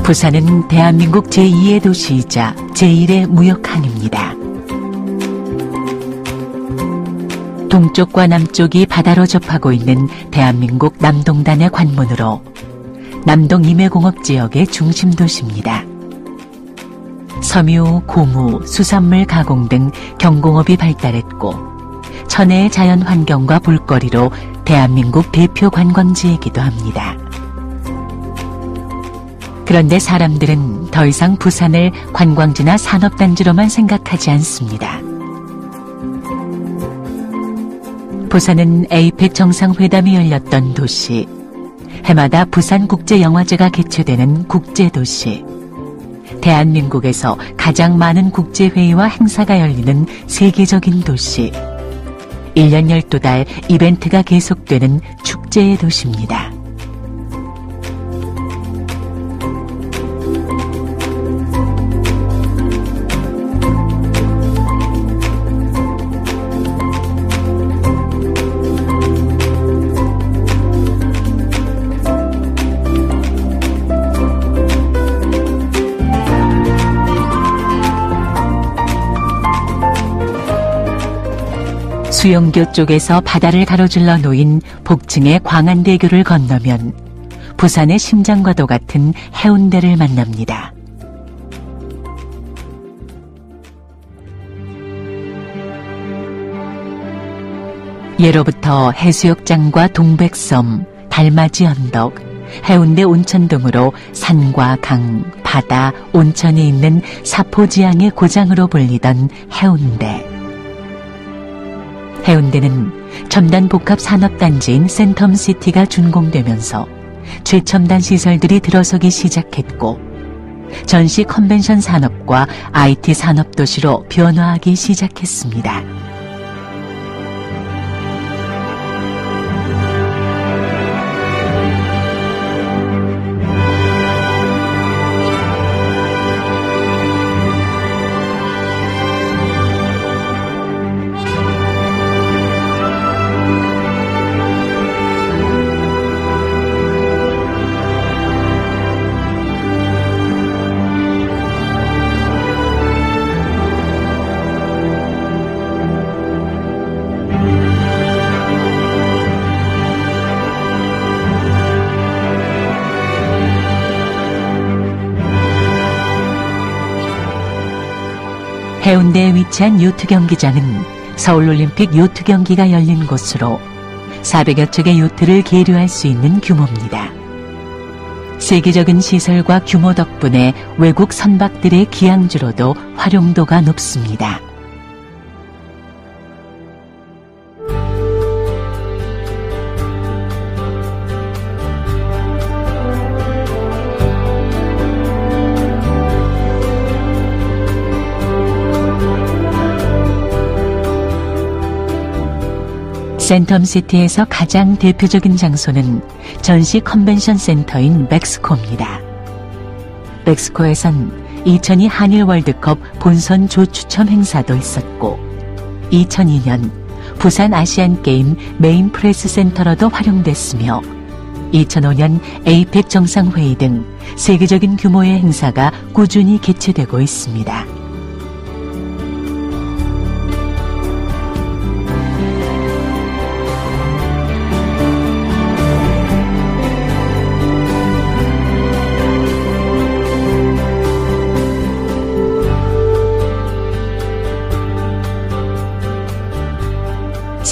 부산은 대한민국 제2의 도시이자 제1의 무역항입니다. 동쪽과 남쪽이 바다로 접하고 있는 대한민국 남동단의 관문으로 남동 임해공업지역의 중심 도시입니다. 섬유, 고무, 수산물 가공 등 경공업이 발달했고 천혜의 자연 환경과 볼거리로 대한민국 대표 관광지이기도 합니다. 그런데 사람들은 더 이상 부산을 관광지나 산업단지로만 생각하지 않습니다. 부산은 에이펙 정상회담이 열렸던 도시, 해마다 부산국제영화제가 개최되는 국제도시, 대한민국에서 가장 많은 국제회의와 행사가 열리는 세계적인 도시, 1년 12달 이벤트가 계속되는 축제의 도시입니다. 수영교 쪽에서 바다를 가로질러 놓인 복층의 광안대교를 건너면 부산의 심장과도 같은 해운대를 만납니다. 예로부터 해수욕장과 동백섬, 달맞이 언덕, 해운대 온천 등으로 산과 강, 바다, 온천이 있는 사포지향의 고장으로 불리던 해운대. 해운대는 첨단 복합 산업단지인 센텀시티가 준공되면서 최첨단 시설들이 들어서기 시작했고 전시 컨벤션 산업과 IT 산업 도시로 변화하기 시작했습니다. 해운대에 위치한 요트 경기장은 서울올림픽 요트 경기가 열린 곳으로 400여 척의 요트를 계류할 수 있는 규모입니다. 세계적인 시설과 규모 덕분에 외국 선박들의 기항주로도 활용도가 높습니다. 센텀시티에서 가장 대표적인 장소는 전시 컨벤션 센터인 멕시코입니다. 멕시코에선 2002 한일 월드컵 본선 조추첨 행사도 있었고 2002년 부산 아시안게임 메인 프레스 센터로도 활용됐으며 2005년 에이펙 정상회의 등 세계적인 규모의 행사가 꾸준히 개최되고 있습니다.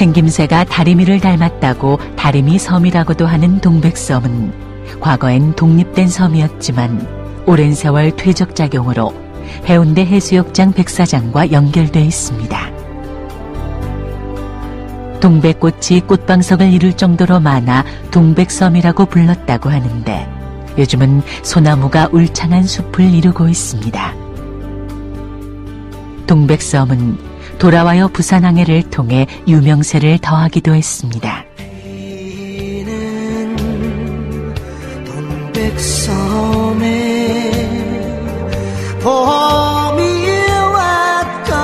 생김새가 다리미를 닮았다고 다리미 섬이라고도 하는 동백섬은 과거엔 독립된 섬이었지만 오랜 세월 퇴적작용으로 해운대 해수욕장 백사장과 연결돼 있습니다. 동백꽃이 꽃방석을 이룰 정도로 많아 동백섬이라고 불렀다고 하는데 요즘은 소나무가 울창한 숲을 이루고 있습니다. 동백섬은 돌아와요 부산항해를 통해 유명세를 더하기도 했습니다. 동백섬에 봄이 왔건만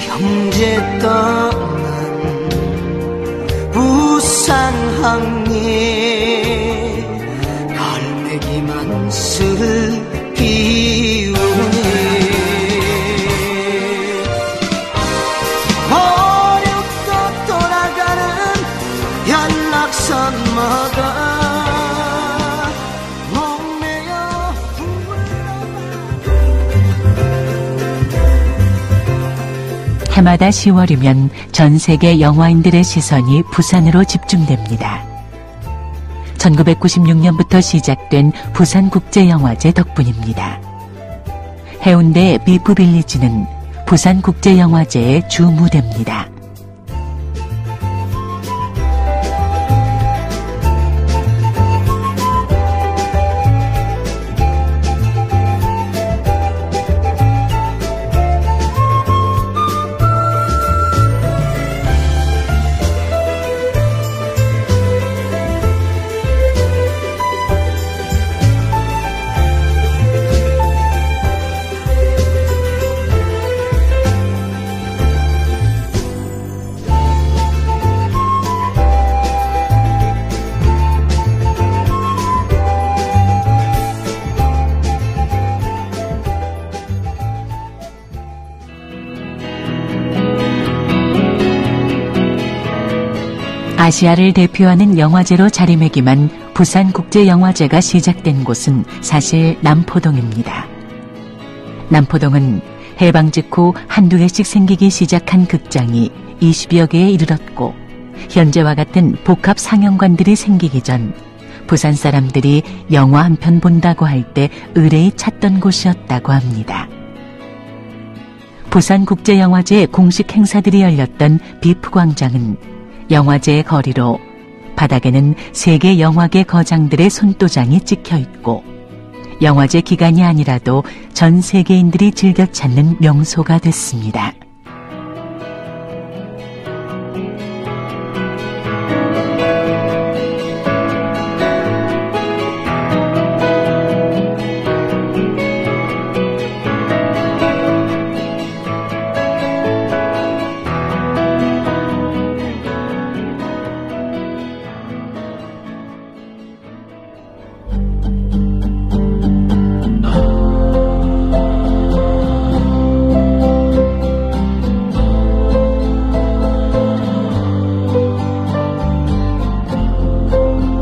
형제 떠난 부산 부산항에 갈매기만 슬피 연락선마다 목매어 해마다 10월이면 전 세계 영화인들의 시선이 부산으로 집중됩니다. 1996년부터 시작된 부산국제영화제 덕분입니다. 해운대 비프빌리지는 부산국제영화제의 주 무대입니다. 아시아를 대표하는 영화제로 자리매김한 부산국제영화제가 시작된 곳은 사실 남포동입니다. 남포동은 해방 직후 한두 개씩 생기기 시작한 극장이 20여 개에 이르렀고 현재와 같은 복합 상영관들이 생기기 전 부산 사람들이 영화 한 편 본다고 할 때 의뢰이 찾던 곳이었다고 합니다. 부산국제영화제 공식 행사들이 열렸던 비프광장은 영화제의 거리로 바닥에는 세계 영화계 거장들의 손도장이 찍혀있고 영화제 기간이 아니라도 전 세계인들이 즐겨 찾는 명소가 됐습니다.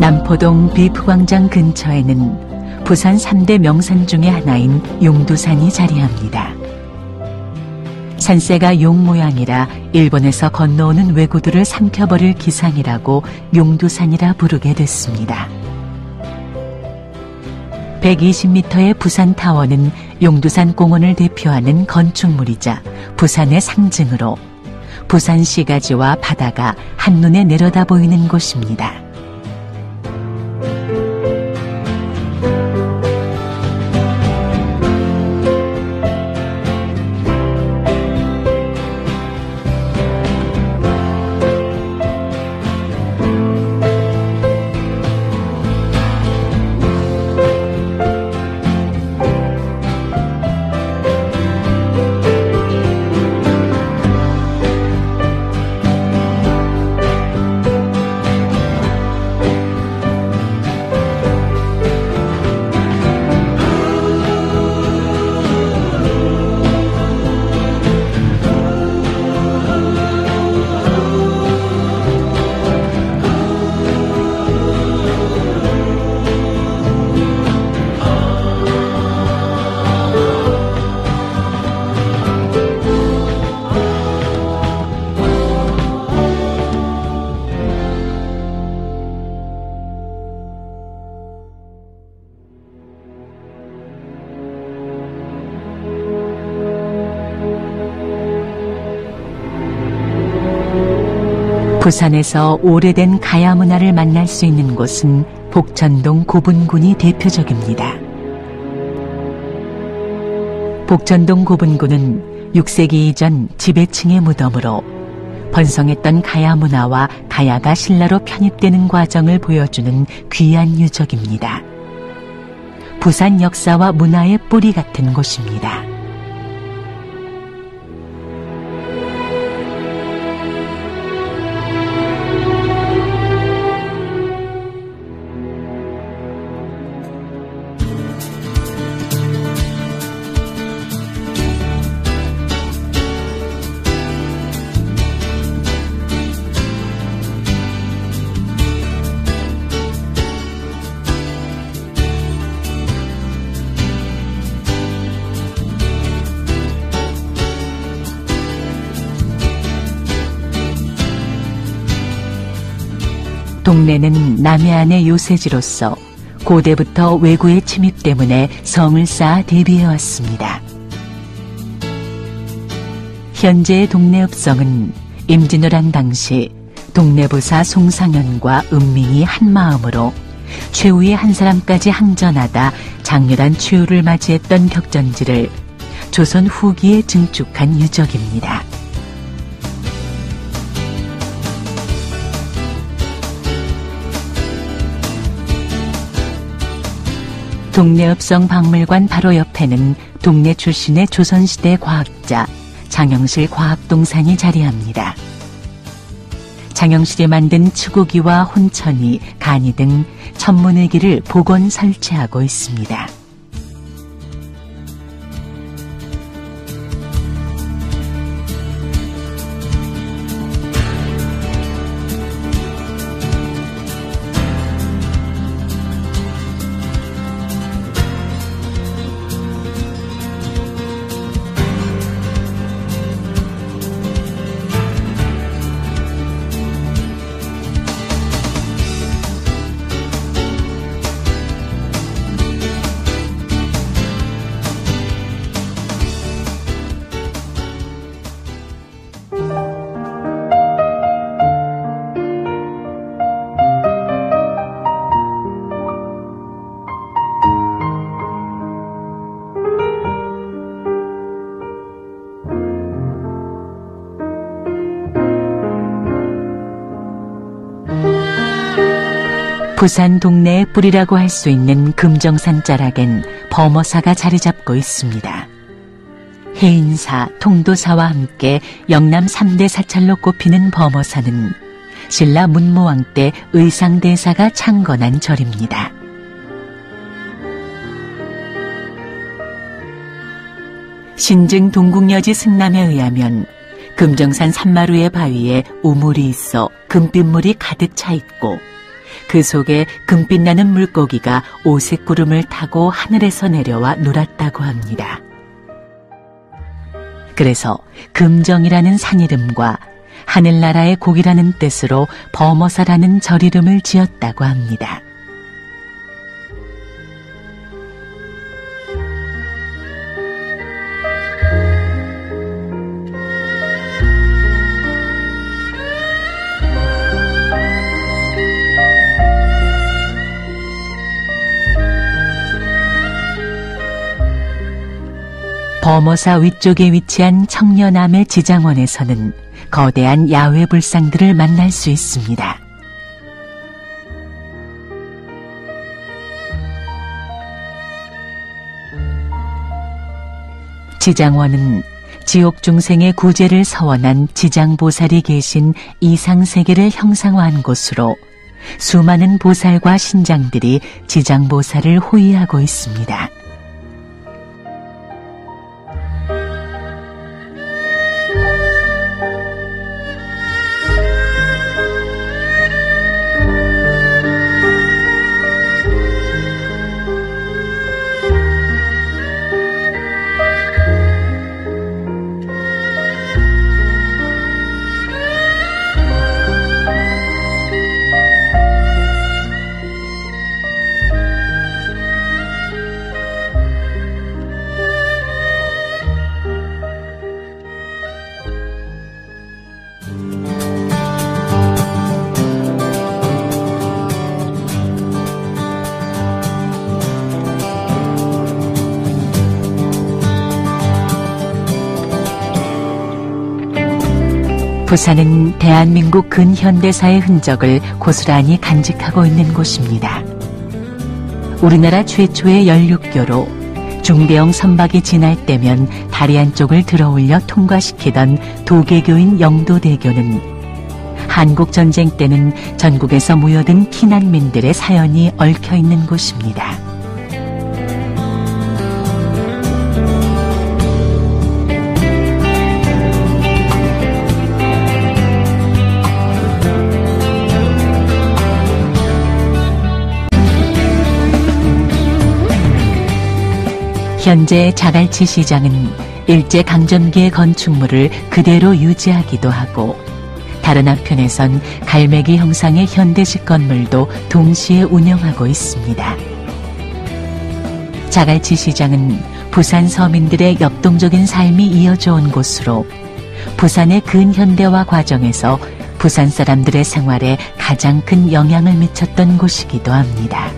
남포동 비프광장 근처에는 부산 3대 명산 중의 하나인 용두산이 자리합니다. 산세가 용 모양이라 일본에서 건너오는 왜구들을 삼켜버릴 기상이라고 용두산이라 부르게 됐습니다. 120m의 부산타워는 용두산 공원을 대표하는 건축물이자 부산의 상징으로 부산 시가지와 바다가 한눈에 내려다 보이는 곳입니다. 부산에서 오래된 가야 문화를 만날 수 있는 곳은 복천동 고분군이 대표적입니다. 복천동 고분군은 6세기 이전 지배층의 무덤으로 번성했던 가야 문화와 가야가 신라로 편입되는 과정을 보여주는 귀한 유적입니다. 부산 역사와 문화의 뿌리 같은 곳입니다. 동네는 남해안의 요새지로서 고대부터 왜구의 침입 때문에 성을 쌓아 대비해왔습니다. 현재의 동네읍성은 임진왜란 당시 동네부사 송상현과 은민이 한마음으로 최후의 한 사람까지 항전하다 장렬한 최후를 맞이했던 격전지를 조선 후기에 증축한 유적입니다. 동네읍성 박물관 바로 옆에는 동네 출신의 조선시대 과학자 장영실 과학동산이 자리합니다. 장영실이 만든 치고기와 혼천이, 간이 등 천문의기를 복원 설치하고 있습니다. 부산 동네의 뿌리라고 할 수 있는 금정산 자락엔 범어사가 자리 잡고 있습니다. 해인사, 통도사와 함께 영남 3대 사찰로 꼽히는 범어사는 신라 문무왕 때 의상대사가 창건한 절입니다. 신증 동국여지 승남에 의하면 금정산 산마루의 바위에 우물이 있어 금빛물이 가득 차 있고 그 속에 금빛 나는 물고기가 오색 구름을 타고 하늘에서 내려와 놀았다고 합니다. 그래서 금정이라는 산 이름과 하늘나라의 곡이라는 뜻으로 범어사라는 절 이름을 지었다고 합니다. 범어사 위쪽에 위치한 청려남의 지장원에서는 거대한 야외 불상들을 만날 수 있습니다. 지장원은 지옥 중생의 구제를 서원한 지장보살이 계신 이상세계를 형상화한 곳으로 수많은 보살과 신장들이 지장보살을 호위하고 있습니다. 부산은 대한민국 근현대사의 흔적을 고스란히 간직하고 있는 곳입니다. 우리나라 최초의 연륙교로 중대형 선박이 지날 때면 다리 한쪽을 들어올려 통과시키던 도계교인 영도대교는 한국전쟁 때는 전국에서 모여든 피난민들의 사연이 얽혀있는 곳입니다. 현재 자갈치 시장은 일제강점기의 건축물을 그대로 유지하기도 하고 다른 한편에선 갈매기 형상의 현대식 건물도 동시에 운영하고 있습니다. 자갈치 시장은 부산 서민들의 역동적인 삶이 이어져 온 곳으로 부산의 근현대화 과정에서 부산 사람들의 생활에 가장 큰 영향을 미쳤던 곳이기도 합니다.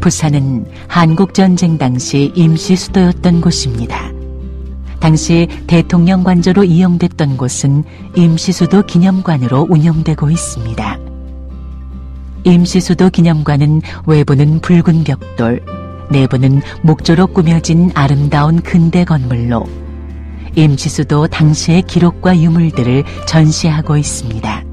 부산은 한국전쟁 당시 임시 수도였던 곳입니다. 당시 대통령 관저로 이용됐던 곳은 임시수도 기념관으로 운영되고 있습니다. 임시수도 기념관은 외부는 붉은 벽돌, 내부는 목조로 꾸며진 아름다운 근대 건물로 임시수도 당시의 기록과 유물들을 전시하고 있습니다.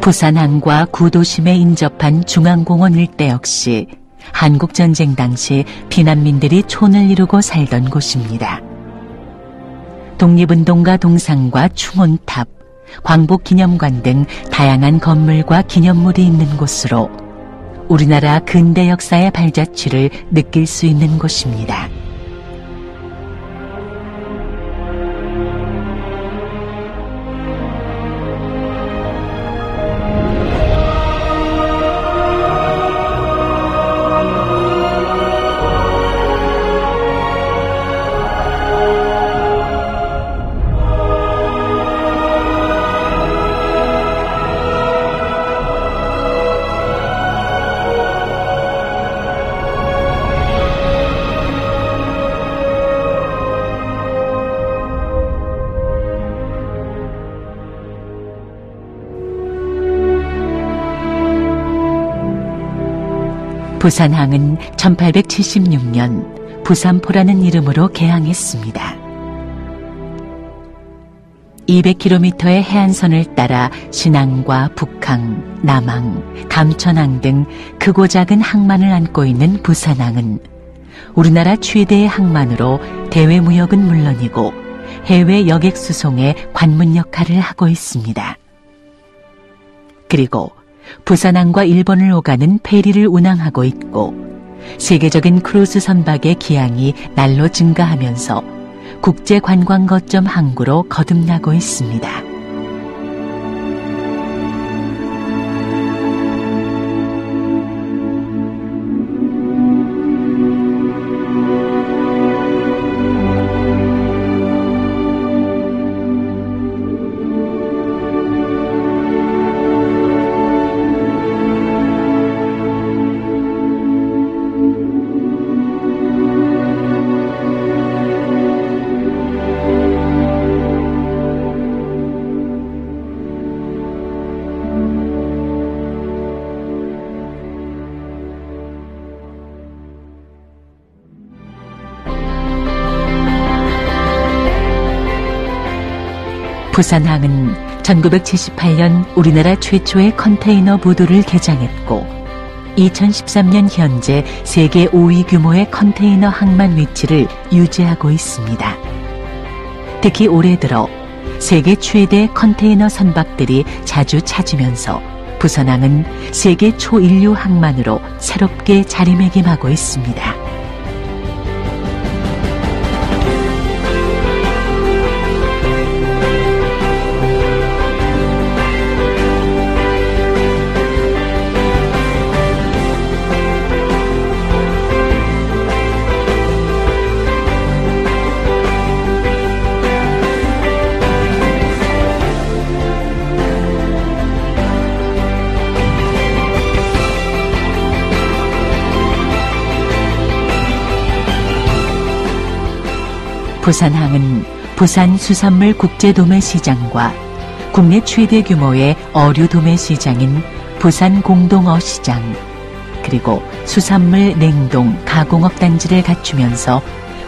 부산항과 구도심에 인접한 중앙공원 일대 역시 한국전쟁 당시 피난민들이 촌을 이루고 살던 곳입니다. 독립운동가 동상과 충원탑, 광복기념관 등 다양한 건물과 기념물이 있는 곳으로 우리나라 근대 역사의 발자취를 느낄 수 있는 곳입니다. 부산항은 1876년 부산포라는 이름으로 개항했습니다. 200km의 해안선을 따라 신항과 북항, 남항, 감천항 등 크고 작은 항만을 안고 있는 부산항은 우리나라 최대의 항만으로 대외 무역은 물론이고 해외 여객 수송의 관문 역할을 하고 있습니다. 그리고 부산항과 일본을 오가는 페리를 운항하고 있고 세계적인 크루즈 선박의 기항이 날로 증가하면서 국제 관광 거점 항구로 거듭나고 있습니다. 부산항은 1978년 우리나라 최초의 컨테이너 부두를 개장했고 2013년 현재 세계 5위 규모의 컨테이너 항만 위치를 유지하고 있습니다. 특히 올해 들어 세계 최대 컨테이너 선박들이 자주 찾으면서 부산항은 세계 초인류 항만으로 새롭게 자리매김하고 있습니다. 부산항은 부산 수산물 국제도매시장과 국내 최대 규모의 어류 도매시장인 부산 공동어시장, 그리고 수산물 냉동 가공업 단지를 갖추면서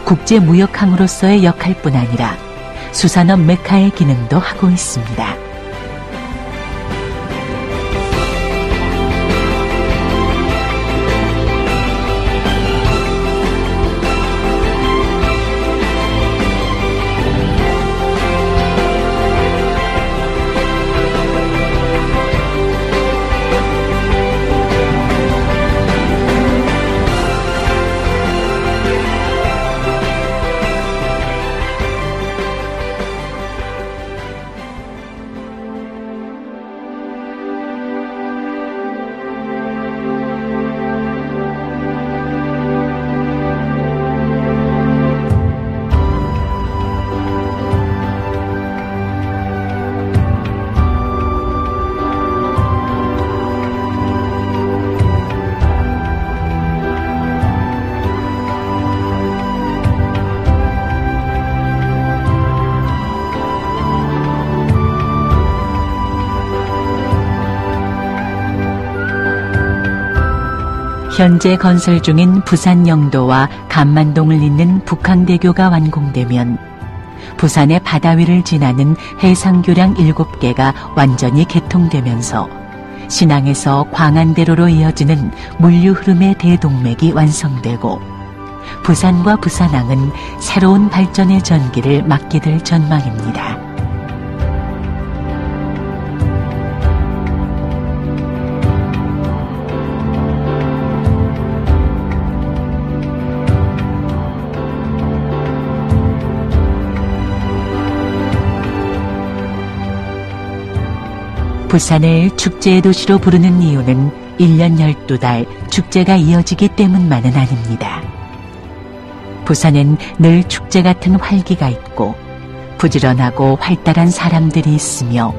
국제무역항으로서의 역할뿐 아니라 수산업 메카의 기능도 하고 있습니다. 현재 건설 중인 부산 영도와 간만동을 잇는 북항대교가 완공되면 부산의 바다 위를 지나는 해상교량 7개가 완전히 개통되면서 신항에서 광안대로로 이어지는 물류 흐름의 대동맥이 완성되고 부산과 부산항은 새로운 발전의 전기를 맞게 될 전망입니다. 부산을 축제의 도시로 부르는 이유는 1년 12달 축제가 이어지기 때문만은 아닙니다. 부산엔 늘 축제 같은 활기가 있고 부지런하고 활달한 사람들이 있으며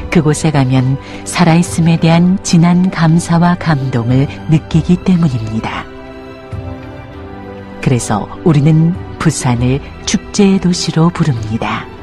그곳에 가면 살아있음에 대한 진한 감사와 감동을 느끼기 때문입니다. 그래서 우리는 부산을 축제의 도시로 부릅니다.